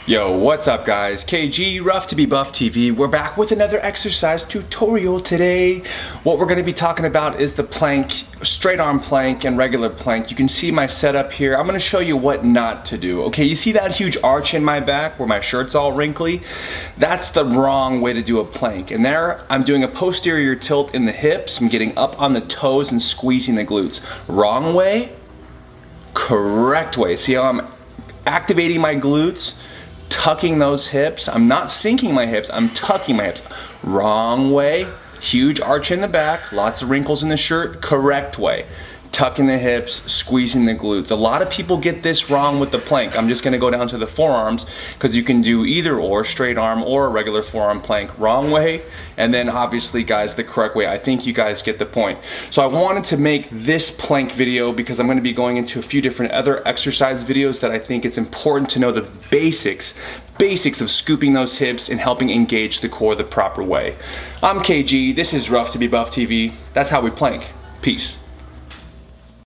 Yo, what's up guys? KG, Rough to Be Buff TV. We're back with another exercise tutorial today. What we're gonna be talking about is the plank, straight arm plank and regular plank. You can see my setup here. I'm gonna show you what not to do. Okay, you see that huge arch in my back where my shirt's all wrinkly? That's the wrong way to do a plank. And there, I'm doing a posterior tilt in the hips. I'm getting up on the toes and squeezing the glutes. Wrong way, correct way. See how I'm activating my glutes? Tucking those hips. I'm not sinking my hips, I'm tucking my hips. Wrong way, huge arch in the back, lots of wrinkles in the shirt. Correct way, tucking the hips, squeezing the glutes. A lot of people get this wrong with the plank. I'm just gonna go down to the forearms because you can do either or, straight arm or a regular forearm plank. Wrong way, and then obviously guys, the correct way. I think you guys get the point. So I wanted to make this plank video because I'm gonna be going into a few different other exercise videos that I think it's important to know the basics of scooping those hips and helping engage the core the proper way. I'm KG, this is Rough to Be Buff TV. That's how we plank. Peace.